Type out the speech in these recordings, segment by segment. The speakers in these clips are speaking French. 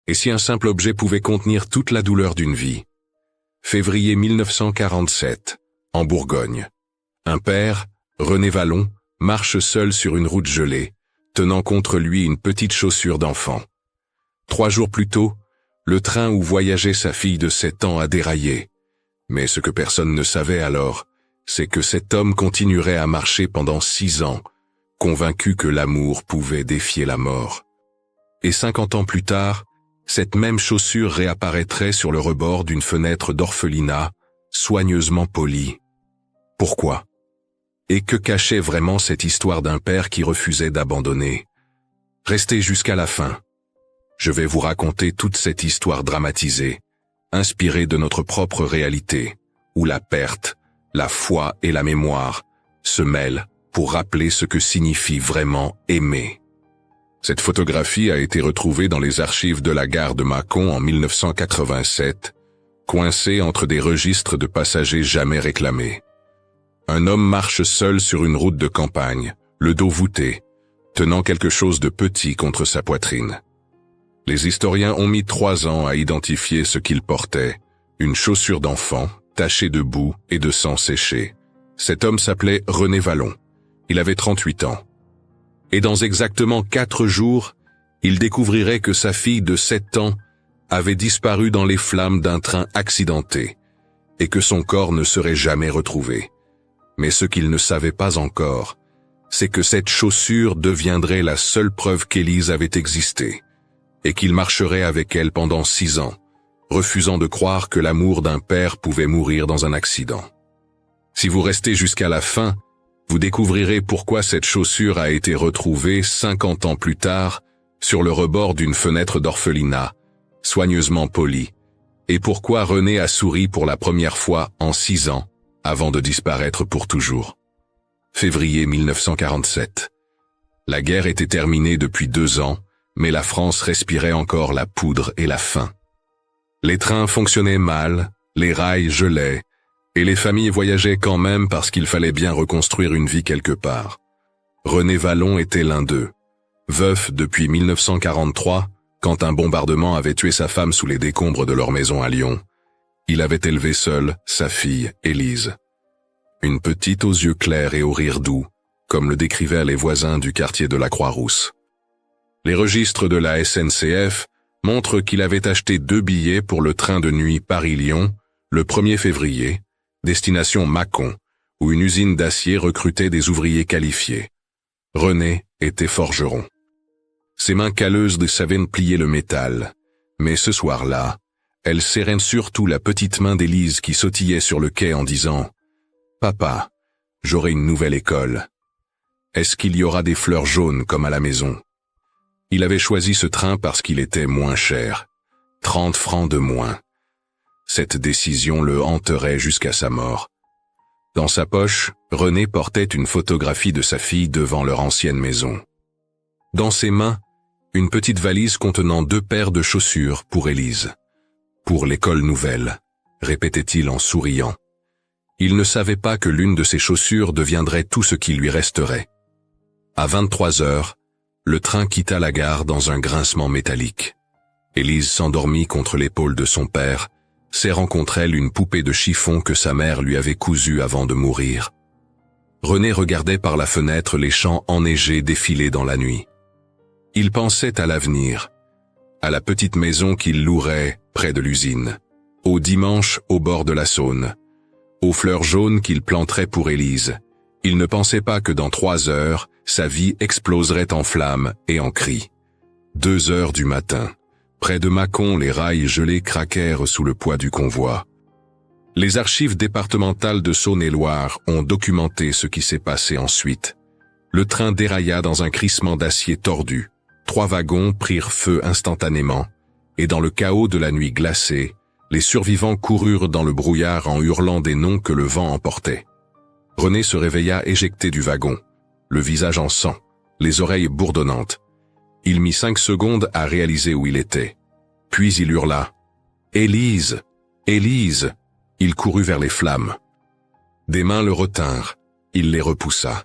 Et si un simple objet pouvait contenir toute la douleur d'une vie? Février 1947, en Bourgogne. Un père, René Vallon, marche seul sur une route gelée, tenant contre lui une petite chaussure d'enfant. 3 jours plus tôt, le train où voyageait sa fille de 7 ans a déraillé. Mais ce que personne ne savait alors, c'est que cet homme continuerait à marcher pendant 6 ans, convaincu que l'amour pouvait défier la mort. Et 50 ans plus tard, cette même chaussure réapparaîtrait sur le rebord d'une fenêtre d'orphelinat, soigneusement polie. Pourquoi? Et que cachait vraiment cette histoire d'un père qui refusait d'abandonner? Restez jusqu'à la fin. Je vais vous raconter toute cette histoire dramatisée, inspirée de notre propre réalité, où la perte, la foi et la mémoire se mêlent pour rappeler ce que signifie vraiment aimer. Cette photographie a été retrouvée dans les archives de la gare de Mâcon en 1987, coincée entre des registres de passagers jamais réclamés. Un homme marche seul sur une route de campagne, le dos voûté, tenant quelque chose de petit contre sa poitrine. Les historiens ont mis 3 ans à identifier ce qu'il portait, une chaussure d'enfant, tachée de boue et de sang séché. Cet homme s'appelait René Vallon. Il avait 38 ans. Et dans exactement 4 jours, il découvrirait que sa fille de 7 ans avait disparu dans les flammes d'un train accidenté, et que son corps ne serait jamais retrouvé. Mais ce qu'il ne savait pas encore, c'est que cette chaussure deviendrait la seule preuve qu'Élise avait existé, et qu'il marcherait avec elle pendant 6 ans, refusant de croire que l'amour d'un père pouvait mourir dans un accident. Si vous restez jusqu'à la fin, vous découvrirez pourquoi cette chaussure a été retrouvée 50 ans plus tard sur le rebord d'une fenêtre d'orphelinat, soigneusement polie, et pourquoi René a souri pour la première fois en 6 ans, avant de disparaître pour toujours. Février 1947. La guerre était terminée depuis 2 ans, mais la France respirait encore la poudre et la faim. Les trains fonctionnaient mal, les rails gelaient, et les familles voyageaient quand même parce qu'il fallait bien reconstruire une vie quelque part. René Vallon était l'un d'eux. Veuf depuis 1943, quand un bombardement avait tué sa femme sous les décombres de leur maison à Lyon, il avait élevé seul sa fille, Élise. Une petite aux yeux clairs et au rire doux, comme le décrivaient les voisins du quartier de la Croix-Rousse. Les registres de la SNCF montrent qu'il avait acheté 2 billets pour le train de nuit Paris-Lyon, le 1er février, destination Mâcon, où une usine d'acier recrutait des ouvriers qualifiés. René était forgeron. Ses mains calleuses savaient plier le métal, mais ce soir-là, elles serraient surtout la petite main d'Élise qui sautillait sur le quai en disant « Papa, j'aurai une nouvelle école. Est-ce qu'il y aura des fleurs jaunes comme à la maison ?» Il avait choisi ce train parce qu'il était moins cher, 30 francs de moins. Cette décision le hanterait jusqu'à sa mort. Dans sa poche, René portait une photographie de sa fille devant leur ancienne maison. Dans ses mains, une petite valise contenant 2 paires de chaussures pour Élise. « Pour l'école nouvelle », répétait-il en souriant. Il ne savait pas que l'une de ses chaussures deviendrait tout ce qui lui resterait. À 23 heures, le train quitta la gare dans un grincement métallique. Élise s'endormit contre l'épaule de son père, serrant contre elle une poupée de chiffon que sa mère lui avait cousue avant de mourir. René regardait par la fenêtre les champs enneigés défiler dans la nuit. Il pensait à l'avenir, à la petite maison qu'il louerait près de l'usine, au dimanche au bord de la Saône, aux fleurs jaunes qu'il planterait pour Élise. Il ne pensait pas que dans 3 heures, sa vie exploserait en flammes et en cris. 2 heures du matin. Près de Mâcon, les rails gelés craquèrent sous le poids du convoi. Les archives départementales de Saône-et-Loire ont documenté ce qui s'est passé ensuite. Le train dérailla dans un crissement d'acier tordu. 3 wagons prirent feu instantanément, et dans le chaos de la nuit glacée, les survivants coururent dans le brouillard en hurlant des noms que le vent emportait. René se réveilla éjecté du wagon, le visage en sang, les oreilles bourdonnantes. Il mit 5 secondes à réaliser où il était. Puis il hurla « Élise! Élise !» Il courut vers les flammes. Des mains le retinrent. Il les repoussa.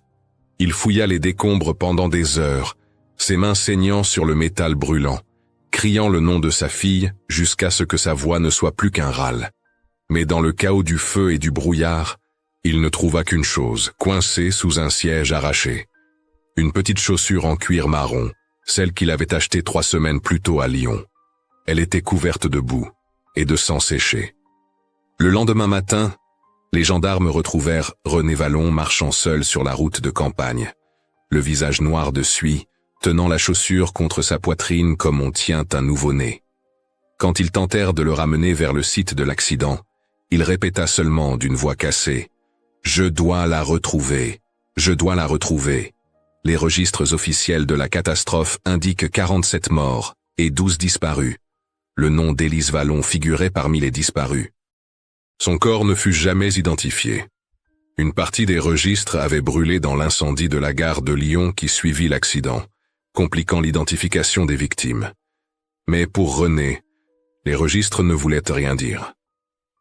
Il fouilla les décombres pendant des heures, ses mains saignant sur le métal brûlant. criant le nom de sa fille jusqu'à ce que sa voix ne soit plus qu'un râle. Mais dans le chaos du feu et du brouillard, il ne trouva qu'une chose, coincée sous un siège arraché. Une petite chaussure en cuir marron, celle qu'il avait achetée 3 semaines plus tôt à Lyon. Elle était couverte de boue et de sang séché. Le lendemain matin, les gendarmes retrouvèrent René Vallon marchant seul sur la route de campagne, le visage noir de suie, tenant la chaussure contre sa poitrine comme on tient un nouveau-né. Quand ils tentèrent de le ramener vers le site de l'accident, il répéta seulement d'une voix cassée « Je dois la retrouver, je dois la retrouver ». Les registres officiels de la catastrophe indiquent 47 morts et 12 disparus. Le nom d'Élise Vallon figurait parmi les disparus. Son corps ne fut jamais identifié. Une partie des registres avait brûlé dans l'incendie de la gare de Lyon qui suivit l'accident, compliquant l'identification des victimes. Mais pour René, les registres ne voulaient rien dire.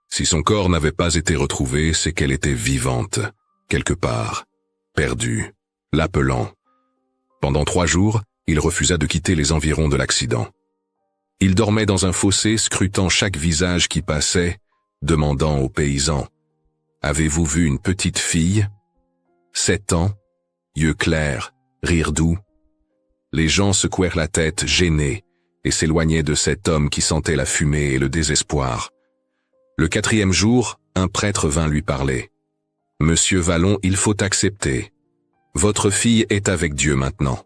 Si son corps n'avait pas été retrouvé, c'est qu'elle était vivante, quelque part, perdue, l'appelant. Pendant 3 jours, il refusa de quitter les environs de l'accident. Il dormait dans un fossé, scrutant chaque visage qui passait, demandant aux paysans « Avez-vous vu une petite fille ? 7 ans, yeux clairs, rire doux ?» Les gens secouèrent la tête, gênés, et s'éloignaient de cet homme qui sentait la fumée et le désespoir. Le 4e jour, un prêtre vint lui parler. « Monsieur Vallon, il faut accepter. Votre fille est avec Dieu maintenant. »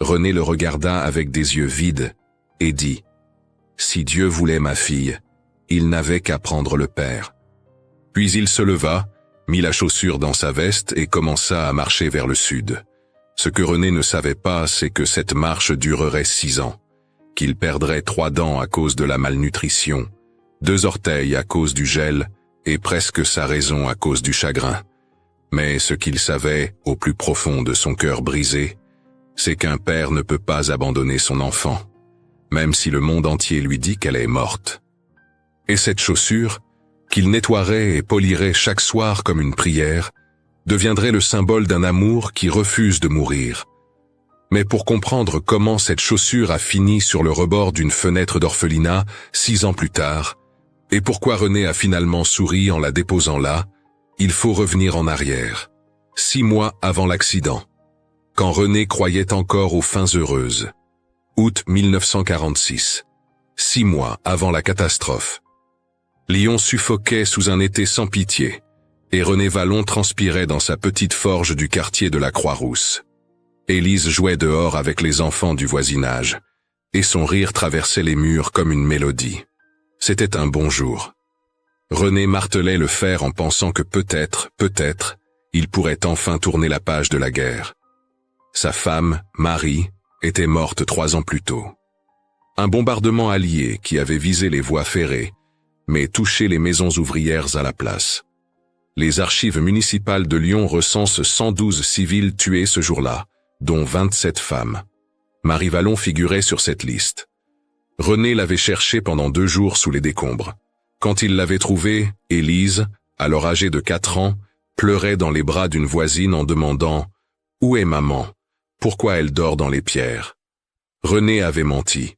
René le regarda avec des yeux vides et dit « Si Dieu voulait ma fille, il n'avait qu'à prendre le père. » Puis il se leva, mit la chaussure dans sa veste et commença à marcher vers le sud. Ce que René ne savait pas, c'est que cette marche durerait 6 ans, qu'il perdrait 3 dents à cause de la malnutrition, 2 orteils à cause du gel et presque sa raison à cause du chagrin. Mais ce qu'il savait, au plus profond de son cœur brisé, c'est qu'un père ne peut pas abandonner son enfant, même si le monde entier lui dit qu'elle est morte. Et cette chaussure, qu'il nettoierait et polirait chaque soir comme une prière, deviendrait le symbole d'un amour qui refuse de mourir. Mais pour comprendre comment cette chaussure a fini sur le rebord d'une fenêtre d'orphelinat 6 ans plus tard, et pourquoi René a finalement souri en la déposant là, il faut revenir en arrière, 6 mois avant l'accident, quand René croyait encore aux fins heureuses. Août 1946, 6 mois avant la catastrophe. Lyon suffoquait sous un été sans pitié, et René Vallon transpirait dans sa petite forge du quartier de la Croix-Rousse. Élise jouait dehors avec les enfants du voisinage, et son rire traversait les murs comme une mélodie. C'était un bon jour. René martelait le fer en pensant que peut-être, il pourrait enfin tourner la page de la guerre. Sa femme, Marie, était morte 3 ans plus tôt. Un bombardement allié qui avait visé les voies ferrées, mais touché les maisons ouvrières à la place. Les archives municipales de Lyon recensent 112 civils tués ce jour-là, dont 27 femmes. Marie Vallon figurait sur cette liste. René l'avait cherchée pendant 2 jours sous les décombres. Quand il l'avait trouvée, Élise, alors âgée de 4 ans, pleurait dans les bras d'une voisine en demandant « Où est maman ? Pourquoi elle dort dans les pierres ?» René avait menti.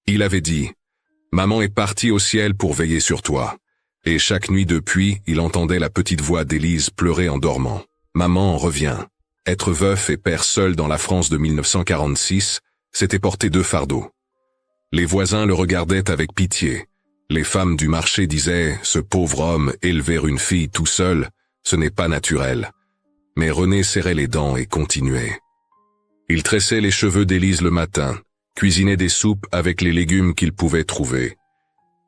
Il avait dit « Maman est partie au ciel pour veiller sur toi. » Et chaque nuit depuis, il entendait la petite voix d'Élise pleurer en dormant. « Maman, reviens. » Être veuf et père seul dans la France de 1946, c'était porter 2 fardeaux. Les voisins le regardaient avec pitié. Les femmes du marché disaient « Ce pauvre homme, élever une fille tout seul, ce n'est pas naturel. » Mais René serrait les dents et continuait. Il tressait les cheveux d'Élise le matin, cuisinait des soupes avec les légumes qu'il pouvait trouver.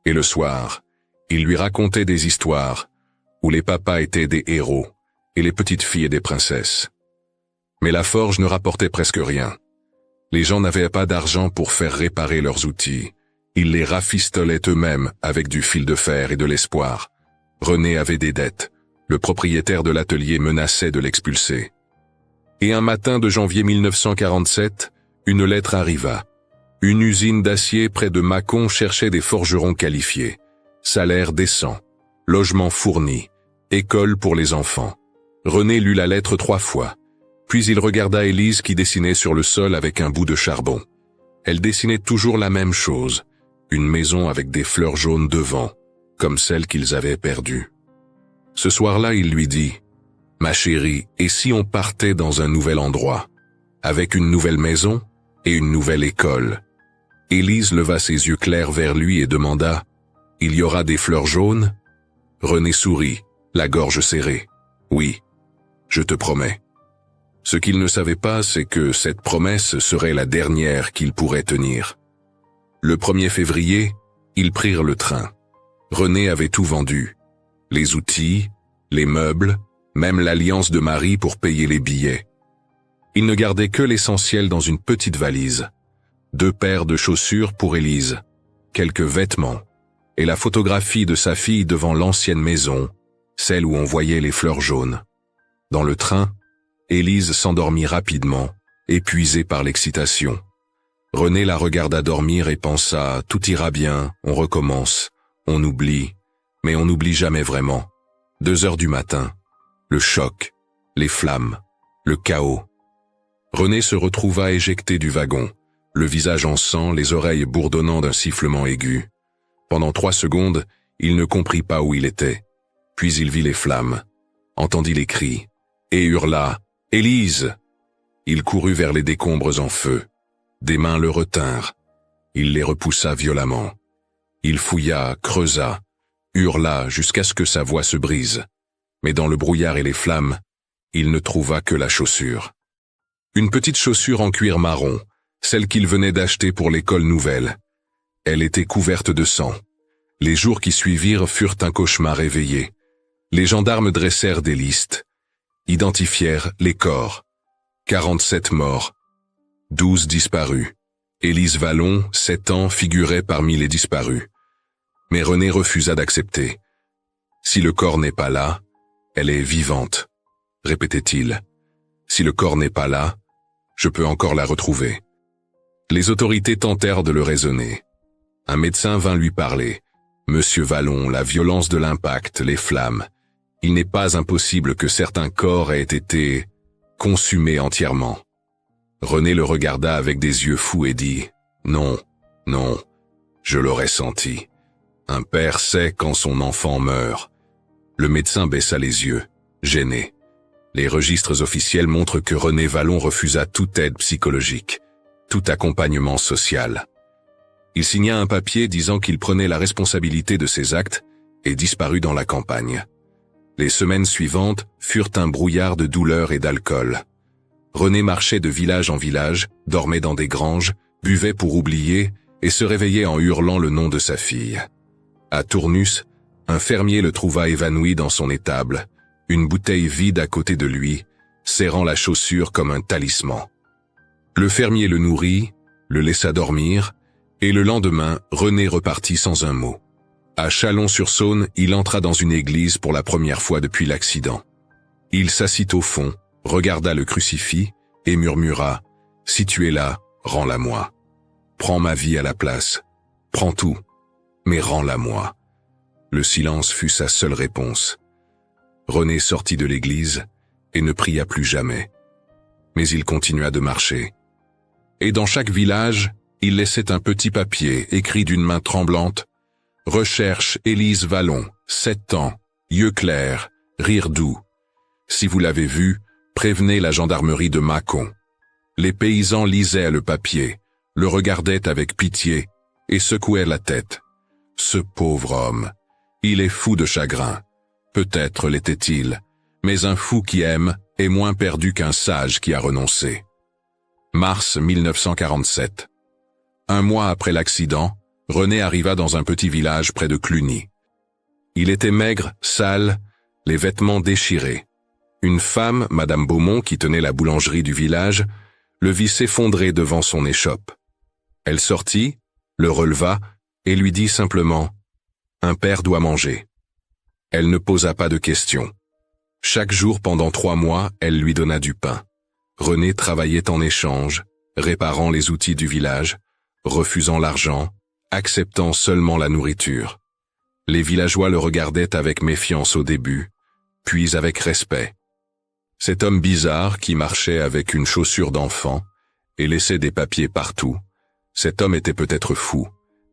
Et le soir, il lui racontait des histoires où les papas étaient des héros et les petites filles des princesses. Mais la forge ne rapportait presque rien. Les gens n'avaient pas d'argent pour faire réparer leurs outils. Ils les rafistolaient eux-mêmes avec du fil de fer et de l'espoir. René avait des dettes. Le propriétaire de l'atelier menaçait de l'expulser. Et un matin de janvier 1947, une lettre arriva. Une usine d'acier près de Mâcon cherchait des forgerons qualifiés. Salaire décent, logement fourni, école pour les enfants. René lut la lettre 3 fois. Puis il regarda Élise qui dessinait sur le sol avec un bout de charbon. Elle dessinait toujours la même chose, une maison avec des fleurs jaunes devant, comme celle qu'ils avaient perdue. Ce soir-là, il lui dit « Ma chérie, et si on partait dans un nouvel endroit, avec une nouvelle maison et une nouvelle école ?» Élise leva ses yeux clairs vers lui et demanda « Il y aura des fleurs jaunes ?» René sourit, la gorge serrée. « Oui, je te promets. » Ce qu'il ne savait pas, c'est que cette promesse serait la dernière qu'il pourrait tenir. Le 1er février, ils prirent le train. René avait tout vendu. Les outils, les meubles, même l'alliance de Marie pour payer les billets. Il ne gardait que l'essentiel dans une petite valise. 2 paires de chaussures pour Élise, quelques vêtements, et la photographie de sa fille devant l'ancienne maison, celle où on voyait les fleurs jaunes. Dans le train, Élise s'endormit rapidement, épuisée par l'excitation. René la regarda dormir et pensa « Tout ira bien, on recommence, on oublie, mais on n'oublie jamais vraiment. » 2 heures du matin, le choc, les flammes, le chaos. René se retrouva éjecté du wagon, le visage en sang, les oreilles bourdonnant d'un sifflement aigu. Pendant 3 secondes, il ne comprit pas où il était. Puis il vit les flammes, entendit les cris, et hurla « Élise !» Il courut vers les décombres en feu. Des mains le retinrent. Il les repoussa violemment. Il fouilla, creusa, hurla jusqu'à ce que sa voix se brise. Mais dans le brouillard et les flammes, il ne trouva que la chaussure. Une petite chaussure en cuir marron, celle qu'il venait d'acheter pour l'école nouvelle. Elle était couverte de sang. Les jours qui suivirent furent un cauchemar éveillé. Les gendarmes dressèrent des listes, identifièrent les corps. 47 morts, 12 disparus. Élise Vallon, 7 ans, figurait parmi les disparus. Mais René refusa d'accepter. « Si le corps n'est pas là, elle est vivante, » répétait-il. « Si le corps n'est pas là, je peux encore la retrouver. » Les autorités tentèrent de le raisonner. Un médecin vint lui parler. « Monsieur Vallon, la violence de l'impact, les flammes. Il n'est pas impossible que certains corps aient été consumés entièrement. » René le regarda avec des yeux fous et dit « Non, non, je l'aurais senti. Un père sait quand son enfant meurt. » Le médecin baissa les yeux, gêné. Les registres officiels montrent que René Vallon refusa toute aide psychologique, tout accompagnement social. Il signa un papier disant qu'il prenait la responsabilité de ses actes et disparut dans la campagne. Les semaines suivantes furent un brouillard de douleur et d'alcool. René marchait de village en village, dormait dans des granges, buvait pour oublier et se réveillait en hurlant le nom de sa fille. À Tournus, un fermier le trouva évanoui dans son étable, une bouteille vide à côté de lui, serrant la chaussure comme un talisman. Le fermier le nourrit, le laissa dormir, et le lendemain, René repartit sans un mot. À Chalon-sur-Saône, il entra dans une église pour la première fois depuis l'accident. Il s'assit au fond, regarda le crucifix et murmura « Si tu es là, rends-la-moi. Prends ma vie à la place. Prends tout, mais rends-la-moi. » Le silence fut sa seule réponse. René sortit de l'église et ne pria plus jamais. Mais il continua de marcher. Et dans chaque village, il laissait un petit papier écrit d'une main tremblante « Recherche Élise Vallon, 7 ans, yeux clairs, rire doux. Si vous l'avez vue, prévenez la gendarmerie de Mâcon. » Les paysans lisaient le papier, le regardaient avec pitié et secouaient la tête. Ce pauvre homme, il est fou de chagrin. Peut-être l'était-il, mais un fou qui aime est moins perdu qu'un sage qui a renoncé. Mars 1947. Un mois après l'accident, René arriva dans un petit village près de Cluny. Il était maigre, sale, les vêtements déchirés. Une femme, Madame Beaumont, qui tenait la boulangerie du village, le vit s'effondrer devant son échoppe. Elle sortit, le releva et lui dit simplement « Un père doit manger ». Elle ne posa pas de questions. Chaque jour pendant 3 mois, elle lui donna du pain. René travaillait en échange, réparant les outils du village, refusant l'argent, acceptant seulement la nourriture. Les villageois le regardaient avec méfiance au début, puis avec respect. Cet homme bizarre qui marchait avec une chaussure d'enfant et laissait des papiers partout, Cet homme était peut-être fou,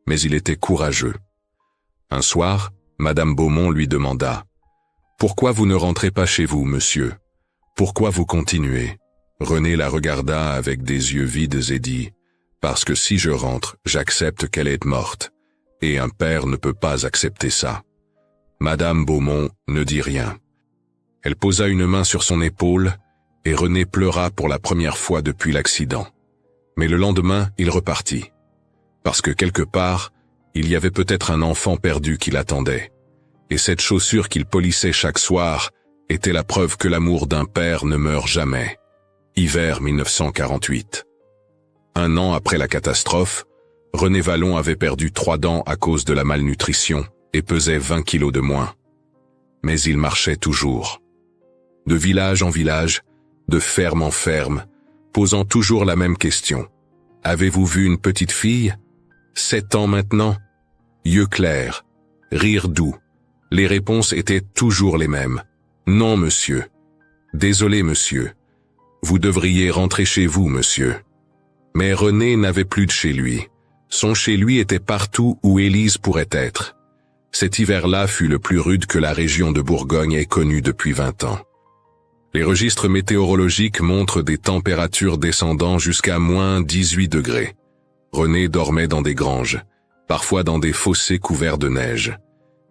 mais il était courageux. Un soir, Madame Beaumont lui demanda « Pourquoi vous ne rentrez pas chez vous, monsieur? Pourquoi vous continuez ?» René la regarda avec des yeux vides et dit « Parce que si je rentre, j'accepte qu'elle est morte, et un père ne peut pas accepter ça. » Madame Beaumont ne dit rien. Elle posa une main sur son épaule, et René pleura pour la première fois depuis l'accident. Mais le lendemain, il repartit. Parce que quelque part, il y avait peut-être un enfant perdu qui l'attendait. Et cette chaussure qu'il polissait chaque soir était la preuve que l'amour d'un père ne meurt jamais. Hiver 1948. Un an après la catastrophe, René Vallon avait perdu 3 dents à cause de la malnutrition et pesait 20 kilos de moins. Mais il marchait toujours. De village en village, de ferme en ferme, posant toujours la même question. « Avez-vous vu une petite fille ? 7 ans maintenant ?» Yeux clairs, rire doux. Les réponses étaient toujours les mêmes. « Non, monsieur. Désolé, monsieur. Vous devriez rentrer chez vous, monsieur. » Mais René n'avait plus de chez lui. Son chez lui était partout où Élise pourrait être. Cet hiver-là fut le plus rude que la région de Bourgogne ait connu depuis 20 ans. Les registres météorologiques montrent des températures descendant jusqu'à moins 18 degrés. René dormait dans des granges, parfois dans des fossés couverts de neige.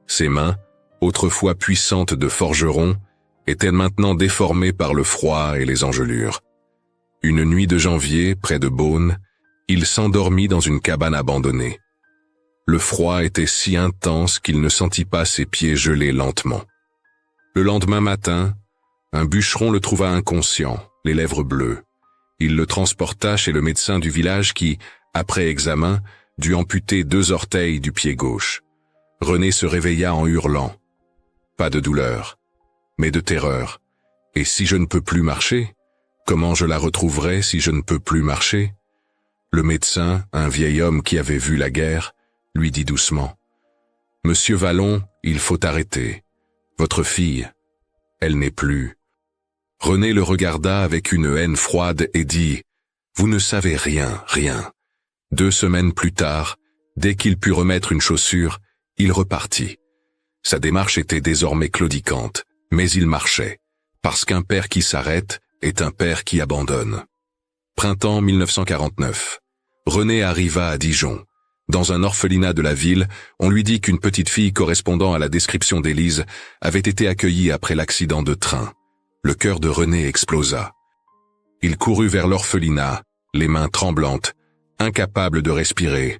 Ses mains, autrefois puissantes de forgeron, étaient maintenant déformées par le froid et les engelures. Une nuit de janvier, près de Beaune, il s'endormit dans une cabane abandonnée. Le froid était si intense qu'il ne sentit pas ses pieds geler lentement. Le lendemain matin, un bûcheron le trouva inconscient, les lèvres bleues. Il le transporta chez le médecin du village qui, après examen, dut amputer 2 orteils du pied gauche. René se réveilla en hurlant. Pas de douleur, mais de terreur. Et si je ne peux plus marcher? Comment je la retrouverai si je ne peux plus marcher? Le médecin, un vieil homme qui avait vu la guerre, lui dit doucement. « Monsieur Vallon, il faut arrêter. Votre fille, elle n'est plus. » René le regarda avec une haine froide et dit « Vous ne savez rien, rien. » 2 semaines plus tard, dès qu'il put remettre une chaussure, il repartit. Sa démarche était désormais claudicante, mais il marchait, parce qu'un père qui s'arrête est un père qui abandonne. Printemps 1949. René arriva à Dijon. Dans un orphelinat de la ville, on lui dit qu'une petite fille correspondant à la description d'Élise avait été accueillie après l'accident de train. Le cœur de René explosa. Il courut vers l'orphelinat, les mains tremblantes, incapable de respirer.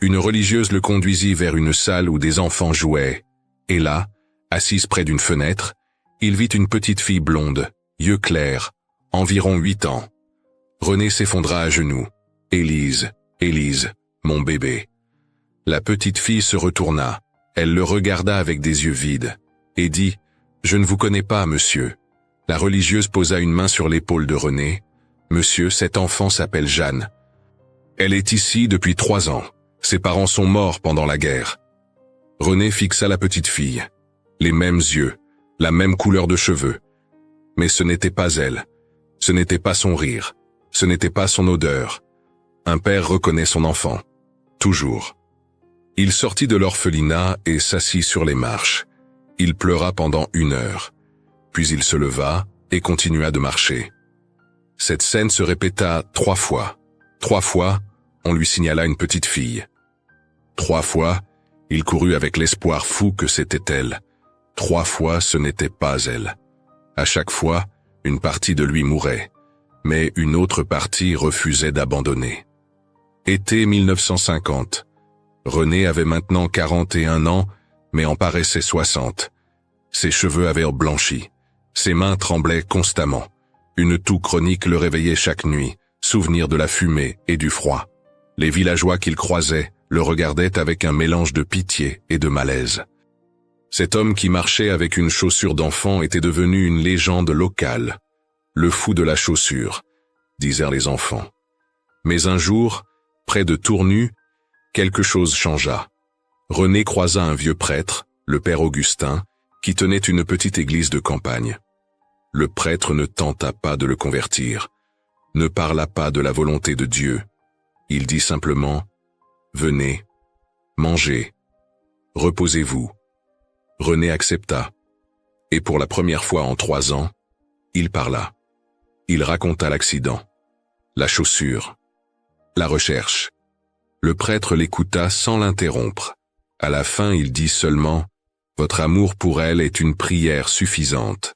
Une religieuse le conduisit vers une salle où des enfants jouaient, et là, assise près d'une fenêtre, il vit une petite fille blonde, yeux clairs, environ 8 ans. René s'effondra à genoux. « Élise, Élise, mon bébé. » La petite fille se retourna. Elle le regarda avec des yeux vides, et dit « Je ne vous connais pas, monsieur. » La religieuse posa une main sur l'épaule de René. « Monsieur, cette enfant s'appelle Jeanne. Elle est ici depuis 3 ans. Ses parents sont morts pendant la guerre. » René fixa la petite fille. Les mêmes yeux, la même couleur de cheveux. Mais ce n'était pas elle. Ce n'était pas son rire. Ce n'était pas son odeur. Un père reconnaît son enfant. Toujours. Il sortit de l'orphelinat et s'assit sur les marches. Il pleura pendant 1 heure. Puis il se leva et continua de marcher. Cette scène se répéta 3 fois. 3 fois, on lui signala une petite fille. 3 fois, il courut avec l'espoir fou que c'était elle. 3 fois, ce n'était pas elle. À chaque fois, une partie de lui mourait, mais une autre partie refusait d'abandonner. Été 1950. René avait maintenant 41 ans, mais en paraissait 60. Ses cheveux avaient blanchi. Ses mains tremblaient constamment. Une toux chronique le réveillait chaque nuit, souvenir de la fumée et du froid. Les villageois qu'il croisait le regardaient avec un mélange de pitié et de malaise. Cet homme qui marchait avec une chaussure d'enfant était devenu une légende locale. Le fou de la chaussure, disaient les enfants. Mais un jour, près de Tournu, quelque chose changea. René croisa un vieux prêtre, le père Augustin, qui tenait une petite église de campagne. Le prêtre ne tenta pas de le convertir, ne parla pas de la volonté de Dieu. Il dit simplement « Venez, mangez, reposez-vous ». René accepta. Et pour la première fois en 3 ans, il parla. Il raconta l'accident, la chaussure, la recherche. Le prêtre l'écouta sans l'interrompre. À la fin, il dit seulement « Votre amour pour elle est une prière suffisante ».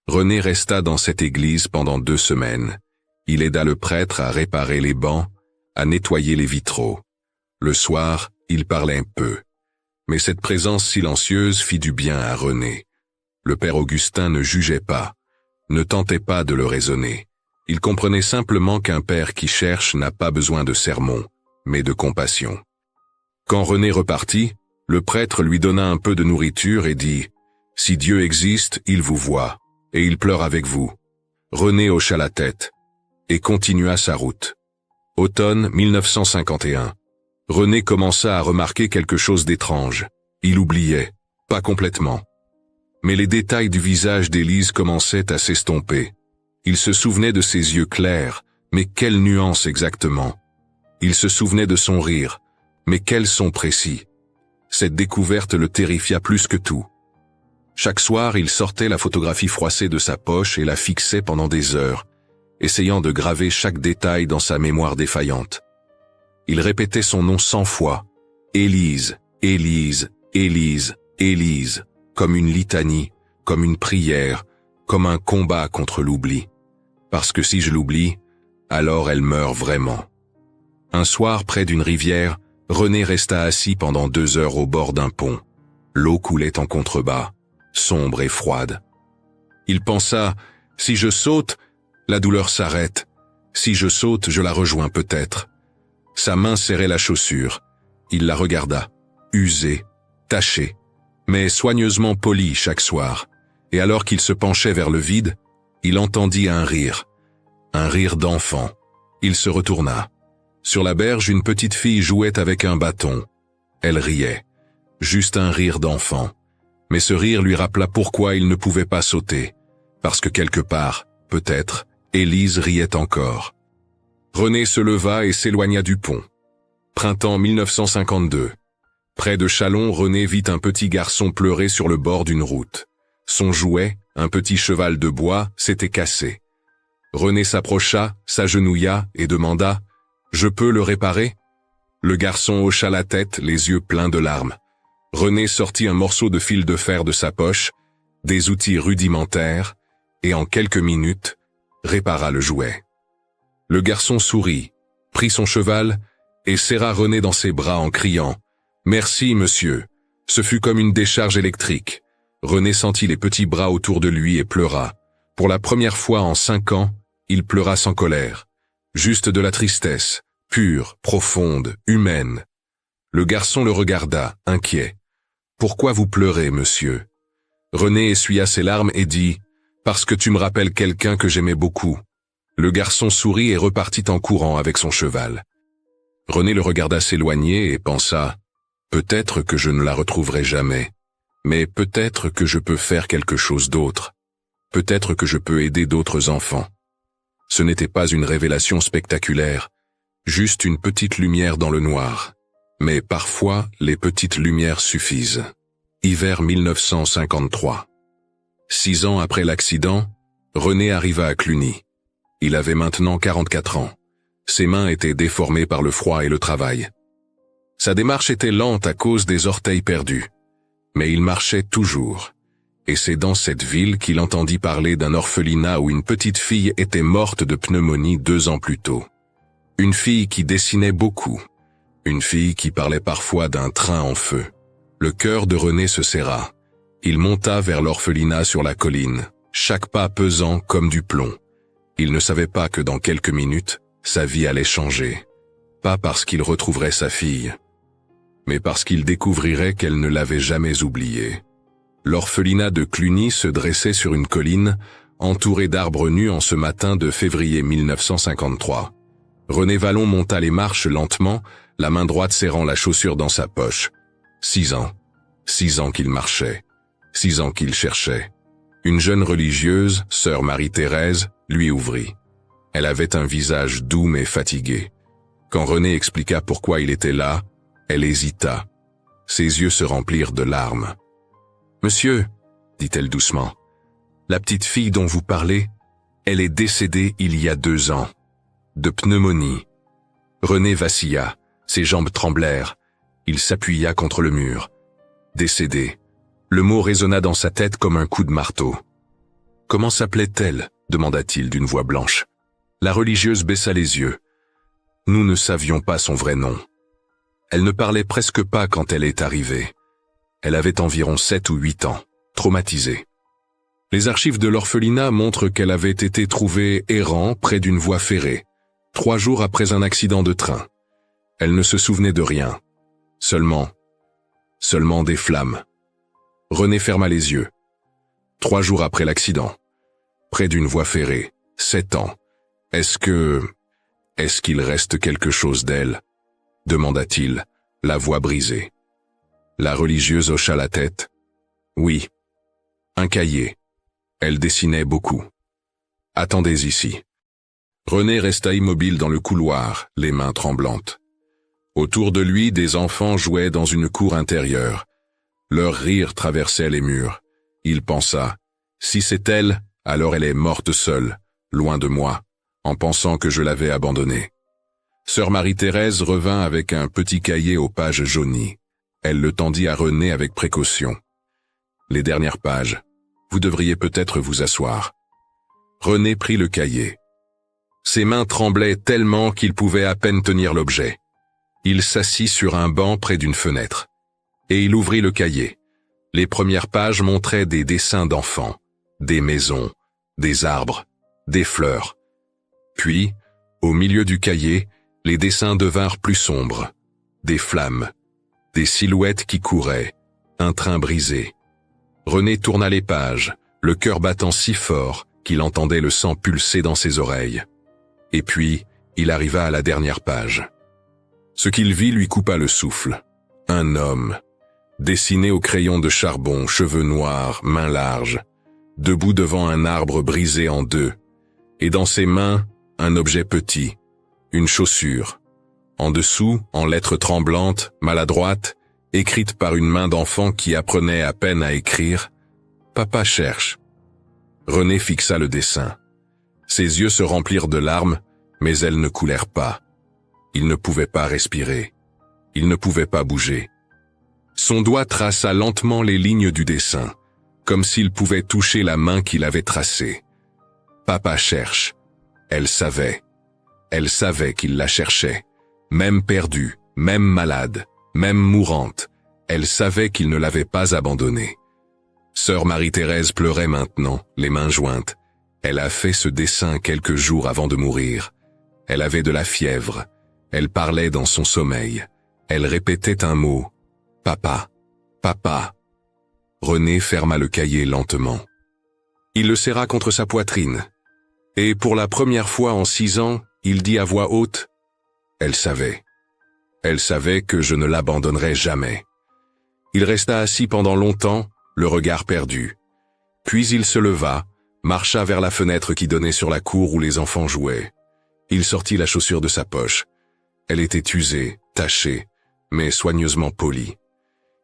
René resta dans cette église pendant 2 semaines. Il aida le prêtre à réparer les bancs, à nettoyer les vitraux. Le soir, il parlait peu. Mais cette présence silencieuse fit du bien à René. Le père Augustin ne jugeait pas, ne tentait pas de le raisonner. Il comprenait simplement qu'un père qui cherche n'a pas besoin de sermons, mais de compassion. Quand René repartit, le prêtre lui donna un peu de nourriture et dit « Si Dieu existe, il vous voit, et il pleure avec vous. » René hocha la tête et continua sa route. Automne 1951. René commença à remarquer quelque chose d'étrange. Il oubliait, pas complètement. Mais les détails du visage d'Élise commençaient à s'estomper. Il se souvenait de ses yeux clairs, mais quelle nuance exactement? Il se souvenait de son rire, mais quel son précis? Cette découverte le terrifia plus que tout. Chaque soir, il sortait la photographie froissée de sa poche et la fixait pendant des heures, essayant de graver chaque détail dans sa mémoire défaillante. Il répétait son nom 100 fois, Élise, Élise, Élise, Élise, comme une litanie, comme une prière, comme un combat contre l'oubli. Parce que si je l'oublie, alors elle meurt vraiment. Un soir, près d'une rivière, René resta assis pendant 2 heures au bord d'un pont. L'eau coulait en contrebas, sombre et froide. Il pensa, si je saute, la douleur s'arrête. Si je saute, je la rejoins peut-être. Sa main serrait la chaussure. Il la regarda, usée, tachée, mais soigneusement polie chaque soir. Et alors qu'il se penchait vers le vide, il entendit un rire d'enfant. Il se retourna. Sur la berge, une petite fille jouait avec un bâton. Elle riait. Juste un rire d'enfant. Mais ce rire lui rappela pourquoi il ne pouvait pas sauter. Parce que quelque part, peut-être, Élise riait encore. René se leva et s'éloigna du pont. Printemps 1952. Près de Châlons, René vit un petit garçon pleurer sur le bord d'une route. Son jouet, un petit cheval de bois, s'était cassé. René s'approcha, s'agenouilla et demanda « Je peux le réparer ?» Le garçon hocha la tête, les yeux pleins de larmes. René sortit un morceau de fil de fer de sa poche, des outils rudimentaires, et en quelques minutes, répara le jouet. Le garçon sourit, prit son cheval et serra René dans ses bras en criant « Merci, monsieur !» Ce fut comme une décharge électrique. René sentit les petits bras autour de lui et pleura. Pour la première fois en 5 ans, il pleura sans colère. Juste de la tristesse, pure, profonde, humaine. Le garçon le regarda, inquiet. « Pourquoi vous pleurez, monsieur ?» René essuya ses larmes et dit « Parce que tu me rappelles quelqu'un que j'aimais beaucoup. » Le garçon sourit et repartit en courant avec son cheval. René le regarda s'éloigner et pensa « Peut-être que je ne la retrouverai jamais, mais peut-être que je peux faire quelque chose d'autre. Peut-être que je peux aider d'autres enfants. » Ce n'était pas une révélation spectaculaire, juste une petite lumière dans le noir. Mais parfois, les petites lumières suffisent. Hiver 1953. 6 ans après l'accident, René arriva à Cluny. Il avait maintenant 44 ans. Ses mains étaient déformées par le froid et le travail. Sa démarche était lente à cause des orteils perdus. Mais il marchait toujours. Et c'est dans cette ville qu'il entendit parler d'un orphelinat où une petite fille était morte de pneumonie 2 ans plus tôt. Une fille qui dessinait beaucoup. Une fille qui parlait parfois d'un train en feu. Le cœur de René se serra. Il monta vers l'orphelinat sur la colline, chaque pas pesant comme du plomb. Il ne savait pas que dans quelques minutes, sa vie allait changer. Pas parce qu'il retrouverait sa fille, mais parce qu'il découvrirait qu'elle ne l'avait jamais oublié. L'orphelinat de Cluny se dressait sur une colline, entourée d'arbres nus en ce matin de février 1953. René Vallon monta les marches lentement, la main droite serrant la chaussure dans sa poche. 6 ans. 6 ans qu'il marchait. 6 ans qu'il cherchait. Une jeune religieuse, sœur Marie-Thérèse, lui ouvrit. Elle avait un visage doux mais fatigué. Quand René expliqua pourquoi il était là, elle hésita. Ses yeux se remplirent de larmes. « Monsieur, dit-elle doucement, la petite fille dont vous parlez, elle est décédée il y a 2 ans. De pneumonie. » René vacilla, ses jambes tremblèrent. Il s'appuya contre le mur. Décédée. Le mot résonna dans sa tête comme un coup de marteau. « Comment s'appelait-elle » demanda-t-il d'une voix blanche. La religieuse baissa les yeux. Nous ne savions pas son vrai nom. Elle ne parlait presque pas quand elle est arrivée. Elle avait environ 7 ou 8 ans, traumatisée. Les archives de l'orphelinat montrent qu'elle avait été trouvée errant près d'une voie ferrée, 3 jours après un accident de train. Elle ne se souvenait de rien. Seulement des flammes. René ferma les yeux. 3 jours après l'accident. Près d'une voie ferrée. 7 ans. Est-ce qu'il reste quelque chose d'elle? Demanda-t-il, la voix brisée. La religieuse hocha la tête. Oui. Un cahier. Elle dessinait beaucoup. Attendez ici. René resta immobile dans le couloir, les mains tremblantes. Autour de lui, des enfants jouaient dans une cour intérieure. Leur rire traversait les murs. Il pensa, si c'est elle, alors elle est morte seule, loin de moi, en pensant que je l'avais abandonnée. Sœur Marie-Thérèse revint avec un petit cahier aux pages jaunies. Elle le tendit à René avec précaution. Les dernières pages. Vous devriez peut-être vous asseoir. René prit le cahier. Ses mains tremblaient tellement qu'il pouvait à peine tenir l'objet. Il s'assit sur un banc près d'une fenêtre. Et il ouvrit le cahier. Les premières pages montraient des dessins d'enfants, des maisons, des arbres, des fleurs. Puis, au milieu du cahier, les dessins devinrent plus sombres. Des flammes, des silhouettes qui couraient, un train brisé. René tourna les pages, le cœur battant si fort qu'il entendait le sang pulser dans ses oreilles. Et puis, il arriva à la dernière page. Ce qu'il vit lui coupa le souffle. Un homme, dessiné au crayon de charbon, cheveux noirs, mains larges, debout devant un arbre brisé en 2, et dans ses mains, un objet petit, une chaussure. En dessous, en lettres tremblantes, maladroites, écrites par une main d'enfant qui apprenait à peine à écrire, « Papa cherche ». René fixa le dessin. Ses yeux se remplirent de larmes, mais elles ne coulèrent pas. Il ne pouvait pas respirer. Il ne pouvait pas bouger. Son doigt traça lentement les lignes du dessin, comme s'il pouvait toucher la main qu'il avait tracée. « Papa cherche ». Elle savait. Elle savait qu'il la cherchait. Même perdue, même malade, même mourante, elle savait qu'il ne l'avait pas abandonnée. Sœur Marie-Thérèse pleurait maintenant, les mains jointes. Elle a fait ce dessin quelques jours avant de mourir. Elle avait de la fièvre. Elle parlait dans son sommeil. Elle répétait un mot. « Papa, papa ». René ferma le cahier lentement. Il le serra contre sa poitrine. Et pour la première fois en 6 ans, il dit à voix haute, « Elle savait. Elle savait que je ne l'abandonnerais jamais. » Il resta assis pendant longtemps, le regard perdu. Puis il se leva, marcha vers la fenêtre qui donnait sur la cour où les enfants jouaient. Il sortit la chaussure de sa poche. Elle était usée, tachée, mais soigneusement polie.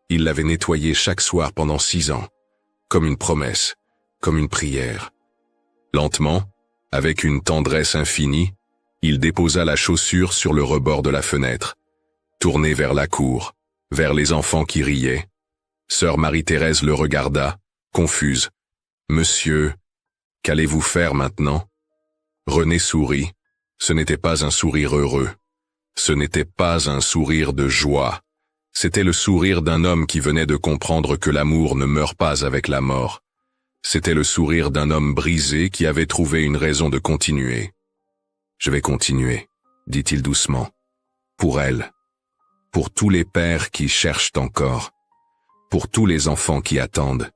Il l'avait nettoyée chaque soir pendant 6 ans, comme une promesse, comme une prière. Lentement, avec une tendresse infinie, il déposa la chaussure sur le rebord de la fenêtre, tourné vers la cour, vers les enfants qui riaient. Sœur Marie-Thérèse le regarda, confuse. « Monsieur, qu'allez-vous faire maintenant ?» René sourit. Ce n'était pas un sourire heureux. Ce n'était pas un sourire de joie. C'était le sourire d'un homme qui venait de comprendre que l'amour ne meurt pas avec la mort. C'était le sourire d'un homme brisé qui avait trouvé une raison de continuer. « Je vais continuer », dit-il doucement. « Pour elle. Pour tous les pères qui cherchent encore. Pour tous les enfants qui attendent. »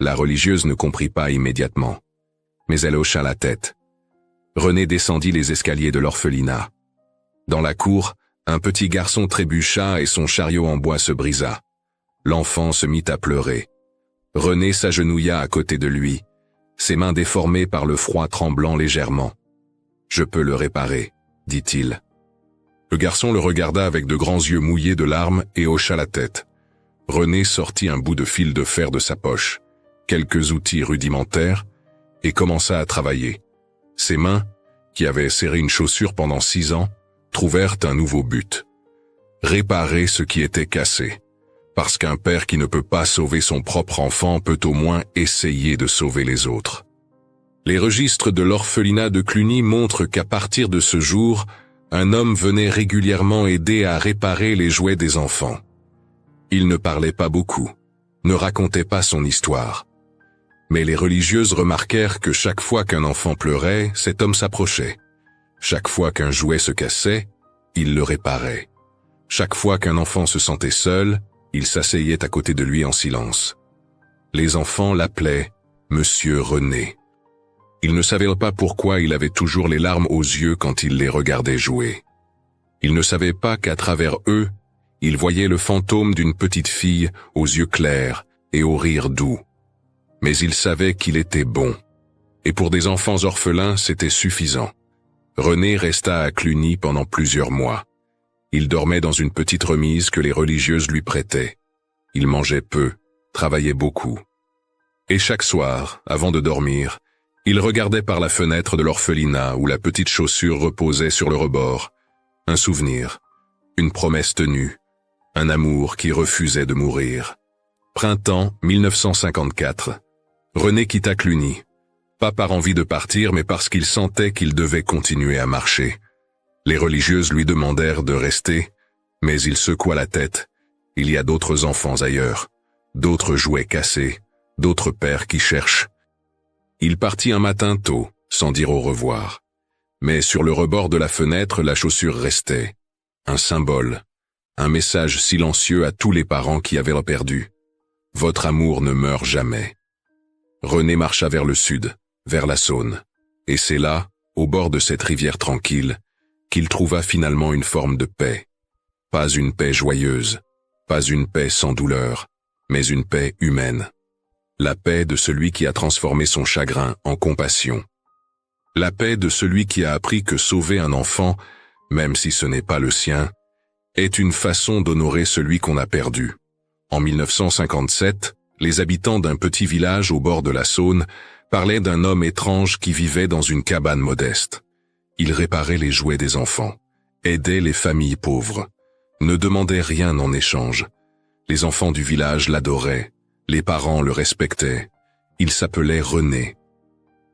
La religieuse ne comprit pas immédiatement, mais elle hocha la tête. René descendit les escaliers de l'orphelinat. Dans la cour, un petit garçon trébucha et son chariot en bois se brisa. L'enfant se mit à pleurer. René s'agenouilla à côté de lui, ses mains déformées par le froid tremblant légèrement. « Je peux le réparer, dit-il. » Le garçon le regarda avec de grands yeux mouillés de larmes et hocha la tête. René sortit un bout de fil de fer de sa poche, quelques outils rudimentaires, et commença à travailler. Ses mains, qui avaient serré une chaussure pendant 6 ans, trouvèrent un nouveau but. Réparer ce qui était cassé. Parce qu'un père qui ne peut pas sauver son propre enfant peut au moins essayer de sauver les autres. Les registres de l'orphelinat de Cluny montrent qu'à partir de ce jour, un homme venait régulièrement aider à réparer les jouets des enfants. Il ne parlait pas beaucoup, ne racontait pas son histoire. Mais les religieuses remarquèrent que chaque fois qu'un enfant pleurait, cet homme s'approchait. Chaque fois qu'un jouet se cassait, il le réparait. Chaque fois qu'un enfant se sentait seul, il s'asseyait à côté de lui en silence. Les enfants l'appelaient Monsieur René. Ils ne savaient pas pourquoi il avait toujours les larmes aux yeux quand il les regardait jouer. Ils ne savaient pas qu'à travers eux, il voyait le fantôme d'une petite fille aux yeux clairs et au rire doux. Mais ils savaient qu'il était bon. Et pour des enfants orphelins, c'était suffisant. René resta à Cluny pendant plusieurs mois. Il dormait dans une petite remise que les religieuses lui prêtaient. Il mangeait peu, travaillait beaucoup. Et chaque soir, avant de dormir, il regardait par la fenêtre de l'orphelinat où la petite chaussure reposait sur le rebord. Un souvenir, une promesse tenue, un amour qui refusait de mourir. Printemps 1954. René quitta Cluny. Pas par envie de partir, mais parce qu'il sentait qu'il devait continuer à marcher. Les religieuses lui demandèrent de rester, mais il secoua la tête. Il y a d'autres enfants ailleurs, d'autres jouets cassés, d'autres pères qui cherchent. Il partit un matin tôt, sans dire au revoir. Mais sur le rebord de la fenêtre, la chaussure restait. Un symbole, un message silencieux à tous les parents qui avaient perdu. Votre amour ne meurt jamais. René marcha vers le sud, vers la Saône. Et c'est là, au bord de cette rivière tranquille, qu'il trouva finalement une forme de paix. Pas une paix joyeuse, pas une paix sans douleur, mais une paix humaine. La paix de celui qui a transformé son chagrin en compassion. La paix de celui qui a appris que sauver un enfant, même si ce n'est pas le sien, est une façon d'honorer celui qu'on a perdu. En 1957, les habitants d'un petit village au bord de la Saône parlaient d'un homme étrange qui vivait dans une cabane modeste. Il réparait les jouets des enfants, aidait les familles pauvres, ne demandait rien en échange. Les enfants du village l'adoraient, les parents le respectaient. Il s'appelait René.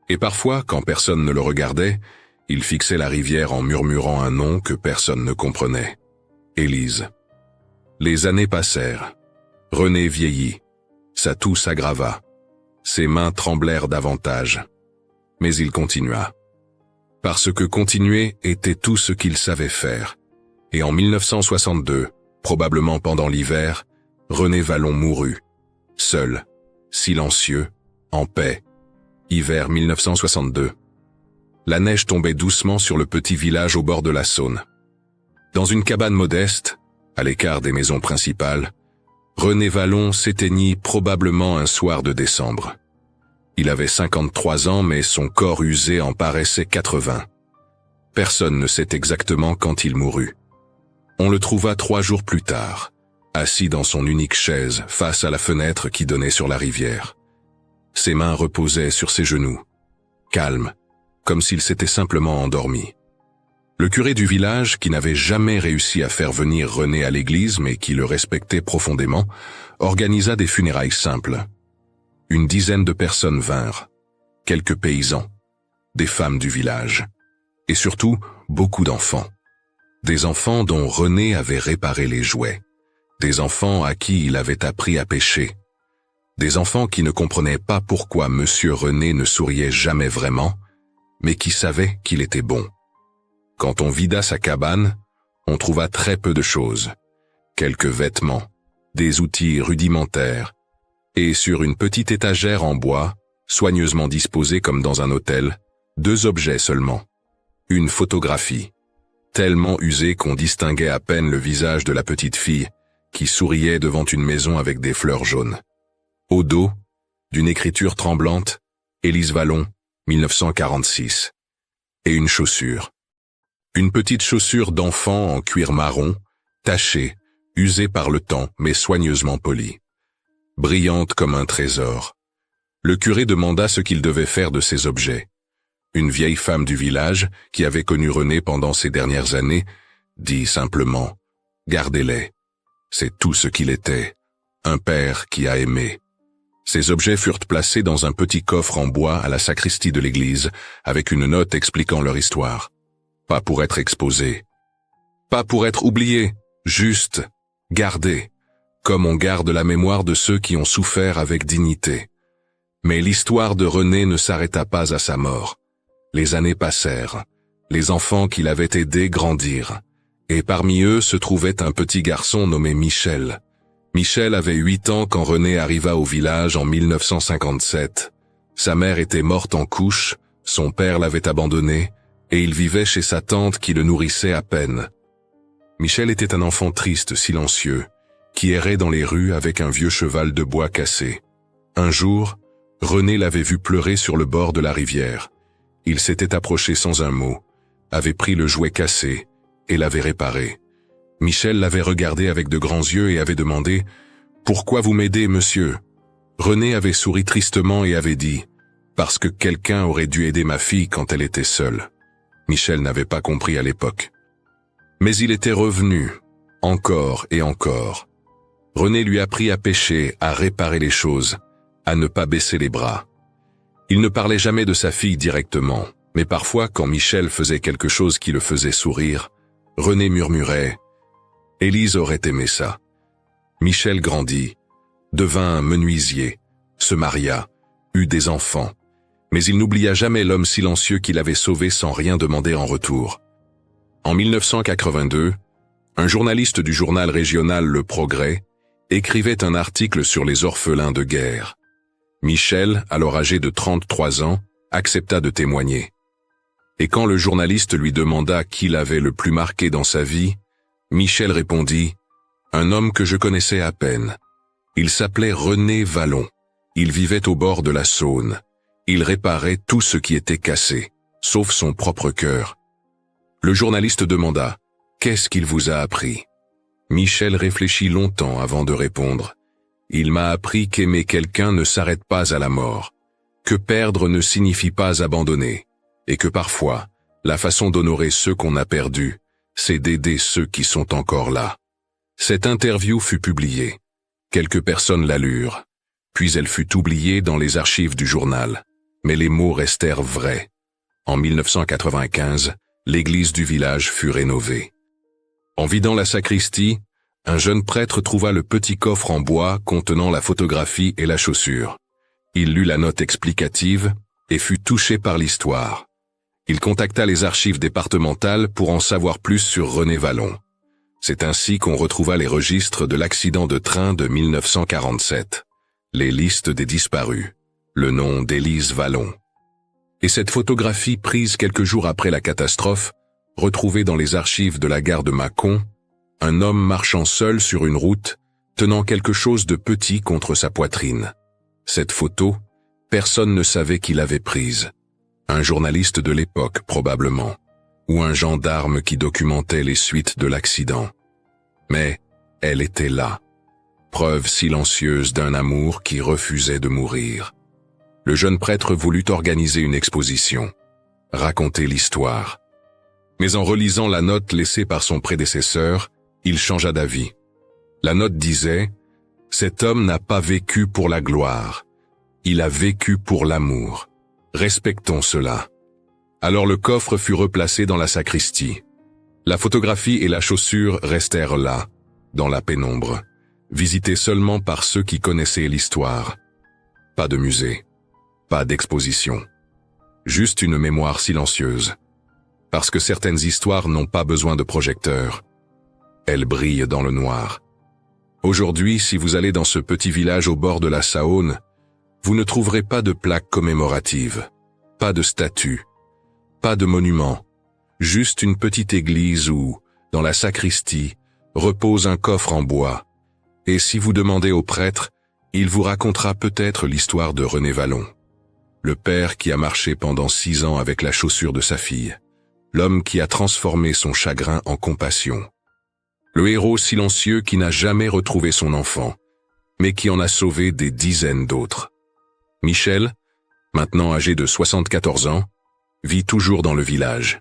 Et parfois, quand personne ne le regardait, il fixait la rivière en murmurant un nom que personne ne comprenait. Élise. Les années passèrent. René vieillit. Sa toux s'aggrava. Ses mains tremblèrent davantage. Mais il continua. Parce que continuer était tout ce qu'il savait faire. Et en 1962, probablement pendant l'hiver, René Vallon mourut. Seul, silencieux, en paix. Hiver 1962. La neige tombait doucement sur le petit village au bord de la Saône. Dans une cabane modeste, à l'écart des maisons principales, René Vallon s'éteignit probablement un soir de décembre. Il avait 53 ans, mais son corps usé en paraissait 80. Personne ne sait exactement quand il mourut. On le trouva 3 jours plus tard, assis dans son unique chaise face à la fenêtre qui donnait sur la rivière. Ses mains reposaient sur ses genoux, calmes, comme s'il s'était simplement endormi. Le curé du village, qui n'avait jamais réussi à faire venir René à l'église mais qui le respectait profondément, organisa des funérailles simples. Une dizaine de personnes vinrent, quelques paysans, des femmes du village, et surtout beaucoup d'enfants. Des enfants dont René avait réparé les jouets, des enfants à qui il avait appris à pêcher, des enfants qui ne comprenaient pas pourquoi Monsieur René ne souriait jamais vraiment, mais qui savaient qu'il était bon. Quand on vida sa cabane, on trouva très peu de choses. Quelques vêtements, des outils rudimentaires, et sur une petite étagère en bois, soigneusement disposée comme dans un hôtel, 2 objets seulement. Une photographie, tellement usée qu'on distinguait à peine le visage de la petite fille, qui souriait devant une maison avec des fleurs jaunes. Au dos, d'une écriture tremblante, Élise Vallon, 1946. Et une chaussure. Une petite chaussure d'enfant en cuir marron, tachée, usée par le temps mais soigneusement polie. Brillante comme un trésor. Le curé demanda ce qu'il devait faire de ces objets. Une vieille femme du village, qui avait connu René pendant ces dernières années, dit simplement « Gardez-les ». C'est tout ce qu'il était, un père qui a aimé. Ces objets furent placés dans un petit coffre en bois à la sacristie de l'église, avec une note expliquant leur histoire. Pas pour être exposés, pas pour être oubliés, juste gardés, comme on garde la mémoire de ceux qui ont souffert avec dignité. Mais l'histoire de René ne s'arrêta pas à sa mort. Les années passèrent, les enfants qu'il avait aidés grandirent, et parmi eux se trouvait un petit garçon nommé Michel. Michel avait 8 ans quand René arriva au village en 1957. Sa mère était morte en couche, son père l'avait abandonné, et il vivait chez sa tante qui le nourrissait à peine. Michel était un enfant triste, silencieux, qui errait dans les rues avec un vieux cheval de bois cassé. Un jour, René l'avait vu pleurer sur le bord de la rivière. Il s'était approché sans un mot, avait pris le jouet cassé et l'avait réparé. Michel l'avait regardé avec de grands yeux et avait demandé « Pourquoi vous m'aidez, monsieur ?» René avait souri tristement et avait dit « Parce que quelqu'un aurait dû aider ma fille quand elle était seule. » Michel n'avait pas compris à l'époque. Mais il était revenu, encore et encore. René lui apprit à pêcher, à réparer les choses, à ne pas baisser les bras. Il ne parlait jamais de sa fille directement, mais parfois quand Michel faisait quelque chose qui le faisait sourire, René murmurait « Élise aurait aimé ça ». Michel grandit, devint un menuisier, se maria, eut des enfants, mais il n'oublia jamais l'homme silencieux qu'il avait sauvé sans rien demander en retour. En 1982, un journaliste du journal régional Le Progrès écrivait un article sur les orphelins de guerre. Michel, alors âgé de 33 ans, accepta de témoigner. Et quand le journaliste lui demanda qui l'avait le plus marqué dans sa vie, Michel répondit « Un homme que je connaissais à peine. Il s'appelait René Vallon. Il vivait au bord de la Saône. Il réparait tout ce qui était cassé, sauf son propre cœur. » Le journaliste demanda « Qu'est-ce qu'il vous a appris ?» Michel réfléchit longtemps avant de répondre. Il m'a appris qu'aimer quelqu'un ne s'arrête pas à la mort, que perdre ne signifie pas abandonner, et que parfois, la façon d'honorer ceux qu'on a perdus, c'est d'aider ceux qui sont encore là. Cette interview fut publiée. Quelques personnes la lurent, puis elle fut oubliée dans les archives du journal, mais les mots restèrent vrais. En 1995, l'église du village fut rénovée. En vidant la sacristie, un jeune prêtre trouva le petit coffre en bois contenant la photographie et la chaussure. Il lut la note explicative et fut touché par l'histoire. Il contacta les archives départementales pour en savoir plus sur René Vallon. C'est ainsi qu'on retrouva les registres de l'accident de train de 1947, les listes des disparus, le nom d'Élise Vallon. Et cette photographie prise quelques jours après la catastrophe, retrouvée dans les archives de la gare de Mâcon, un homme marchant seul sur une route, tenant quelque chose de petit contre sa poitrine. Cette photo, personne ne savait qui l'avait prise. Un journaliste de l'époque, probablement, ou un gendarme qui documentait les suites de l'accident. Mais elle était là, preuve silencieuse d'un amour qui refusait de mourir. Le jeune prêtre voulut organiser une exposition, raconter l'histoire. Mais en relisant la note laissée par son prédécesseur, il changea d'avis. La note disait « Cet homme n'a pas vécu pour la gloire, il a vécu pour l'amour. Respectons cela. » Alors le coffre fut replacé dans la sacristie. La photographie et la chaussure restèrent là, dans la pénombre, visitées seulement par ceux qui connaissaient l'histoire. Pas de musée, pas d'exposition. Juste une mémoire silencieuse. Parce que certaines histoires n'ont pas besoin de projecteurs. Elles brillent dans le noir. Aujourd'hui, si vous allez dans ce petit village au bord de la Saône, vous ne trouverez pas de plaque commémorative, pas de statue, pas de monument, juste une petite église où, dans la sacristie, repose un coffre en bois. Et si vous demandez au prêtre, il vous racontera peut-être l'histoire de René Vallon, le père qui a marché pendant 6 ans avec la chaussure de sa fille, l'homme qui a transformé son chagrin en compassion. Le héros silencieux qui n'a jamais retrouvé son enfant, mais qui en a sauvé des dizaines d'autres. Michel, maintenant âgé de 74 ans, vit toujours dans le village.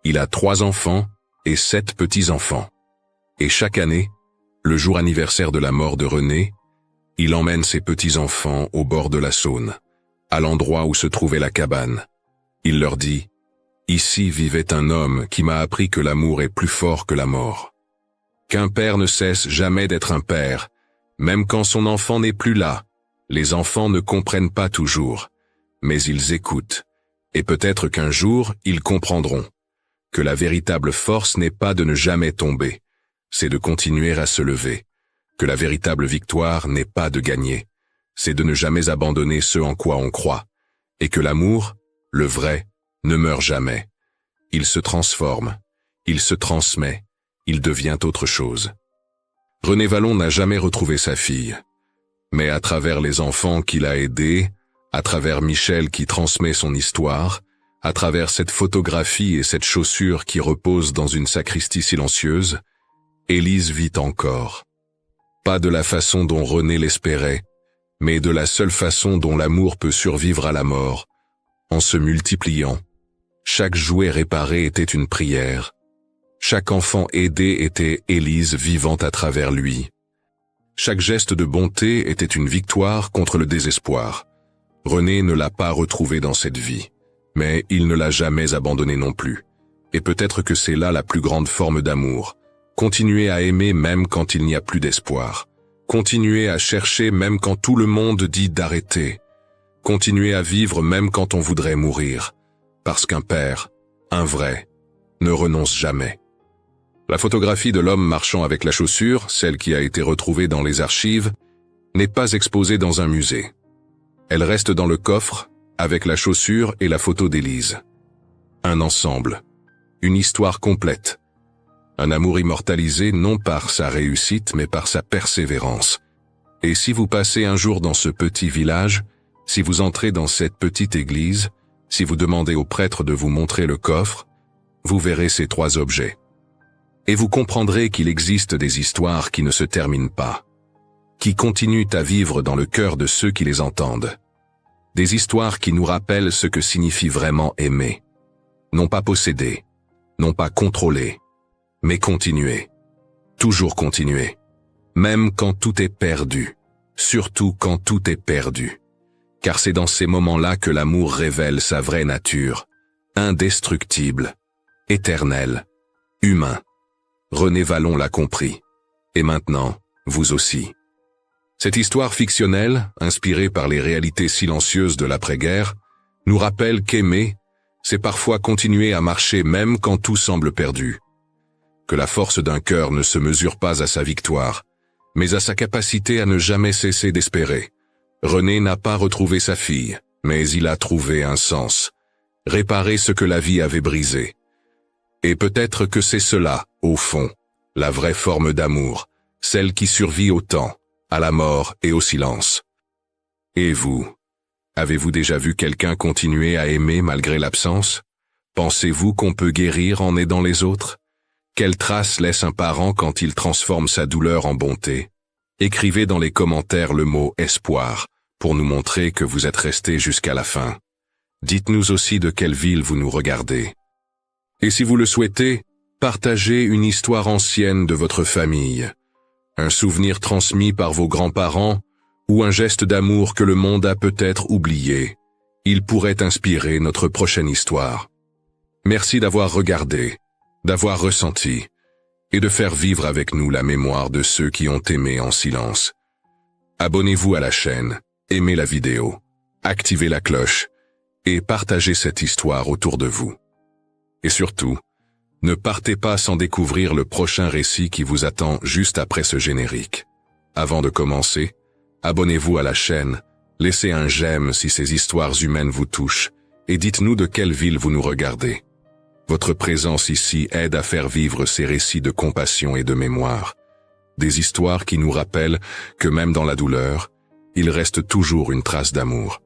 Il a 3 enfants et 7 petits-enfants. Et chaque année, le jour anniversaire de la mort de René, il emmène ses petits-enfants au bord de la Saône, à l'endroit où se trouvait la cabane. Il leur dit « Ici vivait un homme qui m'a appris que l'amour est plus fort que la mort. Qu'un père ne cesse jamais d'être un père, même quand son enfant n'est plus là. Les enfants ne comprennent pas toujours, mais ils écoutent, et peut-être qu'un jour ils comprendront que la véritable force n'est pas de ne jamais tomber, c'est de continuer à se lever, que la véritable victoire n'est pas de gagner, c'est de ne jamais abandonner ce en quoi on croit, et que l'amour, le vrai, ne meurt jamais. Il se transforme, il se transmet, il devient autre chose. René Vallon n'a jamais retrouvé sa fille, mais à travers les enfants qu'il a aidés, à travers Michel qui transmet son histoire, à travers cette photographie et cette chaussure qui repose dans une sacristie silencieuse, Élise vit encore. Pas de la façon dont René l'espérait, mais de la seule façon dont l'amour peut survivre à la mort, en se multipliant. Chaque jouet réparé était une prière. Chaque enfant aidé était Élise vivante à travers lui. Chaque geste de bonté était une victoire contre le désespoir. René ne l'a pas retrouvé dans cette vie, mais il ne l'a jamais abandonné non plus. Et peut-être que c'est là la plus grande forme d'amour. Continuer à aimer même quand il n'y a plus d'espoir. Continuer à chercher même quand tout le monde dit d'arrêter. Continuer à vivre même quand on voudrait mourir. Parce qu'un père, un vrai, ne renonce jamais. La photographie de l'homme marchant avec la chaussure, celle qui a été retrouvée dans les archives, n'est pas exposée dans un musée. Elle reste dans le coffre, avec la chaussure et la photo d'Élise. Un ensemble. Une histoire complète. Un amour immortalisé non par sa réussite mais par sa persévérance. Et si vous passez un jour dans ce petit village, si vous entrez dans cette petite église, si vous demandez au prêtre de vous montrer le coffre, vous verrez ces 3 objets. Et vous comprendrez qu'il existe des histoires qui ne se terminent pas, qui continuent à vivre dans le cœur de ceux qui les entendent. Des histoires qui nous rappellent ce que signifie vraiment aimer. Non pas posséder, non pas contrôler, mais continuer. Toujours continuer. Même quand tout est perdu. Surtout quand tout est perdu. Car c'est dans ces moments-là que l'amour révèle sa vraie nature. Indestructible. Éternel. Humain. René Vallon l'a compris. Et maintenant, vous aussi. Cette histoire fictionnelle, inspirée par les réalités silencieuses de l'après-guerre, nous rappelle qu'aimer, c'est parfois continuer à marcher même quand tout semble perdu. Que la force d'un cœur ne se mesure pas à sa victoire, mais à sa capacité à ne jamais cesser d'espérer. René n'a pas retrouvé sa fille, mais il a trouvé un sens. Réparer ce que la vie avait brisé. Et peut-être que c'est cela, au fond, la vraie forme d'amour, celle qui survit au temps, à la mort et au silence. Et vous, avez-vous déjà vu quelqu'un continuer à aimer malgré l'absence? Pensez-vous qu'on peut guérir en aidant les autres? Quelle trace laisse un parent quand il transforme sa douleur en bonté? Écrivez dans les commentaires le mot « espoir » pour nous montrer que vous êtes restés jusqu'à la fin. Dites-nous aussi de quelle ville vous nous regardez. Et si vous le souhaitez, partagez une histoire ancienne de votre famille, un souvenir transmis par vos grands-parents ou un geste d'amour que le monde a peut-être oublié. Il pourrait inspirer notre prochaine histoire. Merci d'avoir regardé, d'avoir ressenti, et de faire vivre avec nous la mémoire de ceux qui ont aimé en silence. Abonnez-vous à la chaîne, aimez la vidéo, activez la cloche, et partagez cette histoire autour de vous. Et surtout, ne partez pas sans découvrir le prochain récit qui vous attend juste après ce générique. Avant de commencer, abonnez-vous à la chaîne, laissez un j'aime si ces histoires humaines vous touchent, et dites-nous de quelle ville vous nous regardez. Votre présence ici aide à faire vivre ces récits de compassion et de mémoire. Des histoires qui nous rappellent que même dans la douleur, il reste toujours une trace d'amour.